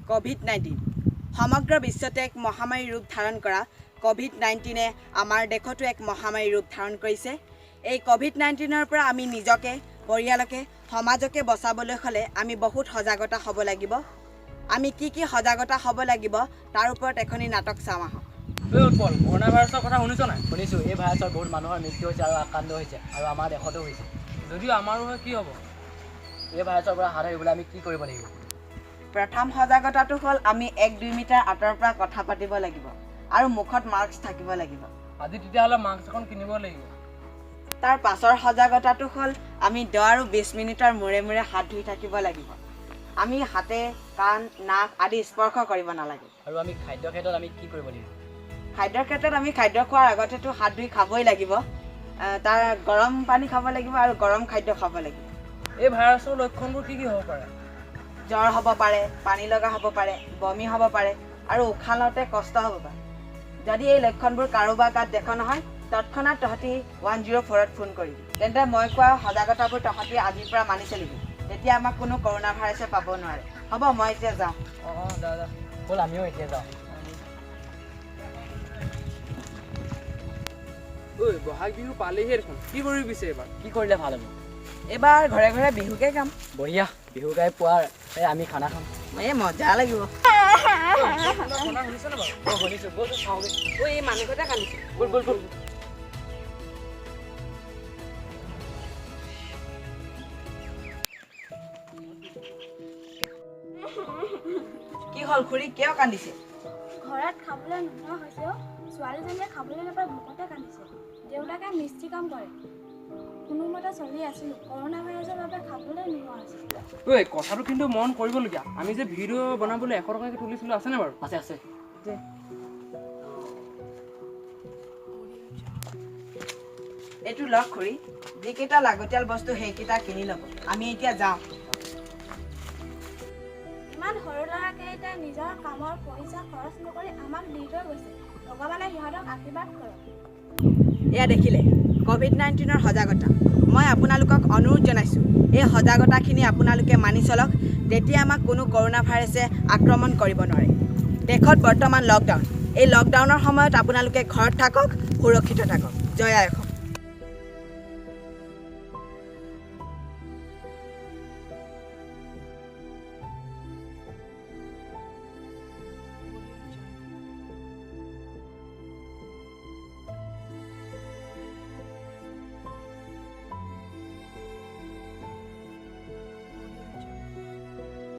COVID-19 সমগ্ৰ বিশ্বতে এক মহামাৰী ৰূপ ধাৰণ কৰা কোভিড-19 আমাৰ দেশতো এক মহামাৰী ৰূপ ধাৰণ কৰিছে। এই কোভিড-19ৰ পৰা আমি নিজকে, পৰিয়ালকে, সমাজকে বচাবলৈ হ'লে আমি বহুত সজাগতা হ'ব লাগিব। আমি কি সজাগতা হ'ব লাগিব তাৰ ওপৰত এখনি নাটক চাম আহক। উৎপল, কৰোণা ভাইৰাছৰ কথা শুনিছ নাই? শুনিছোঁ। এই ভাইৰাছৰ বহুত মানুহৰ মৃত্যু হৈছে আৰু আক্ৰান্ত হৈছে, আৰু আমাৰ দেশতো হৈছে। যদিও আমাৰো হয় কি হ'ব? এই ভাইৰাছৰ পৰা হাত সাৰিবলৈ আমি কি কৰিব লাগিব? প্ৰথম সজাগতাটো হ'ল আমি 1-2 মিটাৰ আঁতৰৰ পৰা কথা পাতিব লাগিব আৰু মুখত মাস্ক থাকিব লাগিব। আজি তেতিয়াহ'লে মাস্ক এখন কিনিব লাগিব। তাৰ পাছৰ সজাগতাটো হ'ল আমি 10 আৰু 20 মিনিটৰ মূৰে মূৰে হাত ধুই থাকিব লাগিব। আমি হাতে, কাণ, নাক আদি স্পৰ্শ কৰিব নালাগে। আৰু আমি খাদ্যৰ ক্ষেত্ৰত আমি কি কৰিব লাগিব? খাদ্যৰ ক্ষেত্ৰত আমি খাদ্য খোৱাৰ আগতেতো হাত ধুই খাবই লাগিব। তাৰ গৰম পানী খাব লাগিব আৰু গৰম খাদ্য খাব লাগিব। এই ভাইৰাছৰ লক্ষণবোৰ কি হ'ব পাৰে? জ্বৰ হ'ব পাৰে, পানী লগা হ'ব পাৰে, বমি হ'ব পাৰে আৰু উশাহ লওঁতে কষ্ট হ'ব পাৰে। যদি এই লক্ষণবোৰ কাৰোবাৰ গাত দেখা নহয়, তৎক্ষণাত তহঁতি 104ত ফোন কৰিবি। তেন্তে মই কোৱা সজাগতাবোৰ তহঁতি আজিৰ পৰা মানি চলিবি। তেতিয়া আমাক কোনো কৰোণা ভাইৰাছে পাব নোৱাৰে। হ'ব, মই এতিয়া যাওঁ। যা যা। ব'ল আমিও এতিয়া যাওঁ। ঐ, বহাগ বিহু পালেহি দেখোন। কি কৰিবি পিছে এইবাৰ? কি কৰিলে ভাল হ'ব? এইবাৰ ঘৰে ঘৰে বিহুকে গাম। বঢ়িয়া। বিহু গাই পোৱাৰ আমি খানা খাম। এই মজা লাগিব। শুনা শুনিছনে বাৰু? শুনিছোঁ। ব'ল চাওঁগৈ। এই মানুহকেইটা কান্দিছে। ব'ল ব'ল ব'ল। কি হ'ল খুৰী, কিয় কান্দিছে? ঘৰত খাবলৈ নোহোৱা হৈছে। ছোৱালীজনীয়ে খাবলৈ নাপাই ভোকতে কান্দিছে। দেউতাকে মিস্ত্ৰী কাম কৰে। কোনোমতে চলি আছিলোঁ। কৰোণা ভাইৰাছৰ বাবে খাবলৈ নোহোৱা হৈছে। ঐ, কথাটো কিন্তু মন কৰিবলগীয়া। আমি যে ভিডিঅ' বনাবলৈ 100 টকাকৈ তুলিছিলোঁ, আছেনে বাৰু? আছে আছে। এইটো লওক খুৰী, যিকেইটা লাগতিয়াল বস্তু সেইকেইটা কিনি ল'ব। আমি এতিয়া যাওঁ। ইমান সৰু ল'ৰাকেইটাই নিজৰ কামৰ পইচা খৰচ নকৰি আমাক দি থৈ গৈছে। ভগৱানে সিহঁতক আশীৰ্বাদ কৰক। এয়া দেখিলে কোভিড-19ৰ সজাগতা। মই আপোনালোকক অনুৰোধ জনাইছোঁ, এই সজাগতাখিনি আপোনালোকে মানি চলক। তেতিয়া আমাক কোনো কৰোণা ভাইৰাছে আক্ৰমণ কৰিব নোৱাৰে। দেশত বৰ্তমান লকডাউন। এই লকডাউনৰ সময়ত আপোনালোকে ঘৰত থাকক, সুৰক্ষিত থাকক। জয় আই অসম।